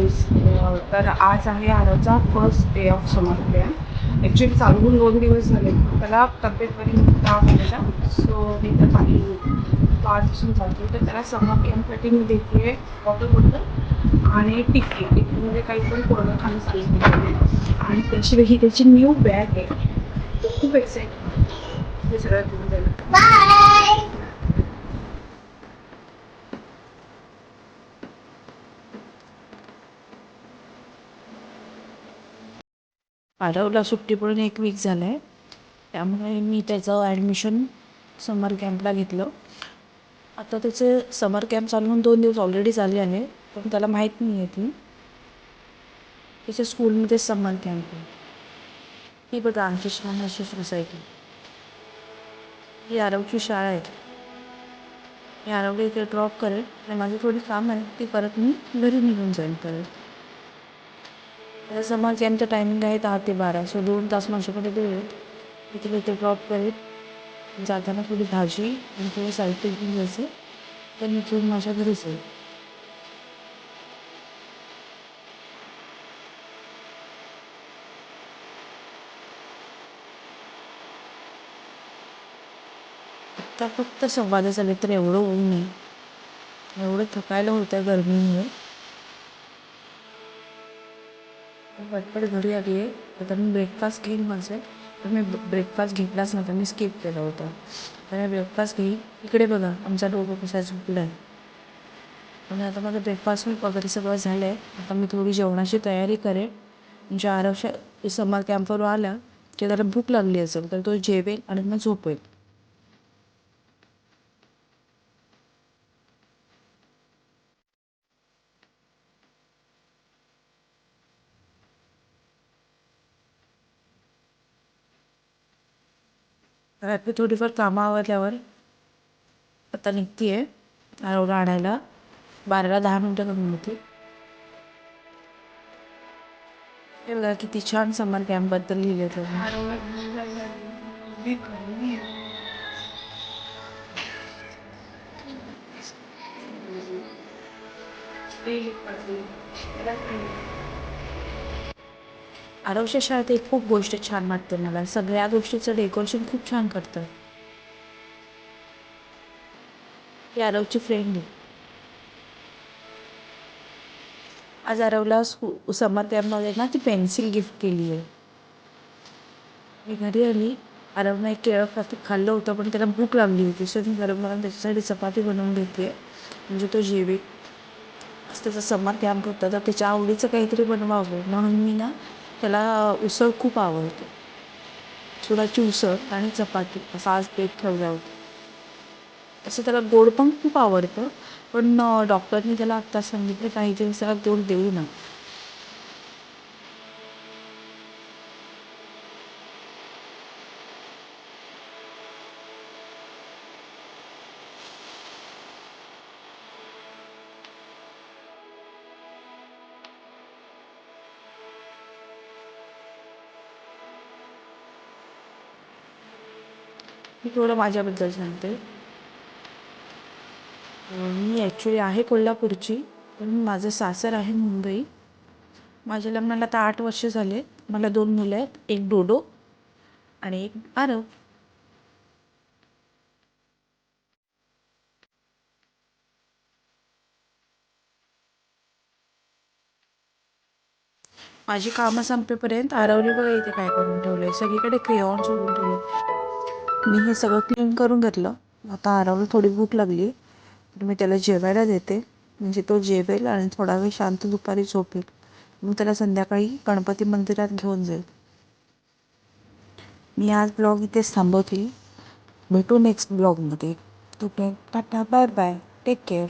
Guys. तर आज आहे आरवचा first day of summer camp. Actually चालू होऊन 2 दिवस झाले. त्याला तब्येत बरी ताप आलेला, सो मी तर काही आजपासून चालते. तर त्याला समर कॅम्पसाठी मी देते आहे वॉटर बॉटल आणि टिक्की. टिक्कीमध्ये काही पण कोरडं खाणं सांगितलं आणि त्याशिवाय ही त्याची न्यू बॅग आहे. तो खूप एक्साइटेड हे सगळं घेऊन जायला. आरवला सुट्टी पडून 1 वीक झालं आहे, त्यामुळे मी त्याचं ॲडमिशन समर कॅम्पला घेतलं. आता त्याचे समर कॅम्प चालू होऊन 2 दिवस ऑलरेडी झाले आहे, पण त्याला माहीत नाही आहे ती त्याच्या स्कूलमध्ये समर कॅम्प आहे. ही बघा आमची छान अशी सोसायटी. ही आरवची शाळा आहे. मी आरवला इथे ड्रॉप करेल आणि माझी थोडी काम आहे ती परत मी घरी निघून जाईल परत. त्याचा समर कॅम्पचं टायमिंग आहे 10 ते 12, सो 2 तास माझ्याकडे वेळ. मी तिला इथे ड्रॉप करेल. जाताना थोडी भाजी आणि थोडं साहित्य घेऊन जायचं, तर मी इथून माझ्या घरी जाईल. आता फक्त संवाद झाले तर एवढं ऊन नाही, एवढं थकायला होतं गरमीमुळे. पटपट घरी आली आहे. आता मी ब्रेकफास्ट घेईन माझे, तर मी ब्रेकफास्ट घेतलाच नव्हता, मी स्किप केला होता. तर मी ब्रेकफास्ट घेईन. इकडे बघा आमचा डोकं कसा झोपला आहे. आणि आता माझं ब्रेकफास्ट वगैरे सगळं झालं आहे. आता मी थोडी जेवणाची तयारी करेन. म्हणजे आरवच्या समर कॅम्पवर आला की त्याला भूक लागली असेल तर तो जेवेल आणि मग झोपेल. रात्री थोडीफार कामं आवरल्यावर आता निघते आहे आरवला आणायला. 12ला 10 मिनटं कमी होती. हे बघा किती छान समर कॅम्पबद्दल लिहिलं त्यांनी. आरवच्या शाळेत एक खूप गोष्ट छान वाटते मला. सगळ्या गोष्टीचं डेकोरेशन खूप छान करतं. ही आरवची फ्रेंड आहे. आज आरवला समर कॅम्पमध्ये ना ती पेन्सिल गिफ्ट केली आहे. मी घरी आली, आरवनं एक केळं खाल्लं होतं, पण त्याला भूक लागली होती, सो मी गरम गरम त्याच्यासाठी चपाती बनवून घेते म्हणजे तो जेवेल. आज त्याचा समर कॅम्प होता तर त्याच्या आवडीचं काहीतरी बनवावं म्हणून मी ना त्याला उसळ खूप आवडते, चुराची उसळ आणि चपाती असा आज बेत ठेवला होता. तसं त्याला गोड पण खूप आवडतं, पण डॉक्टरनी त्याला आत्ता सांगितलं काही दिवस त्याला गोड देऊ नका. मी थोडं माझ्याबद्दल सांगते. मी ॲक्च्युली आहे कोल्हापूरची, पण माझं सासर आहे मुंबई. माझ्या लग्नाला आता 8 वर्ष झाले. मला 2 मुलं आहेत, एक डोडो आणि एक आरव. माझी कामं संपेपर्यंत आरवने बघा इथे काय करून ठेवलं आहे. सगळीकडे क्रेयॉन्स उडून ठेवले. मी हे सगळं क्लीन करून घेतलं. आता आरवला थोडी भूक लागली तर मी त्याला जेवायला देते, म्हणजे तो जेवेल आणि थोडा वेळ शांत दुपारी झोपेल. मग त्याला संध्याकाळी गणपती मंदिरात घेऊन जाईल. मी आज ब्लॉग इथेच थांबवते. भेटू नेक्स्ट ब्लॉगमध्ये. तोपर्यंत tata, bye bye, take care.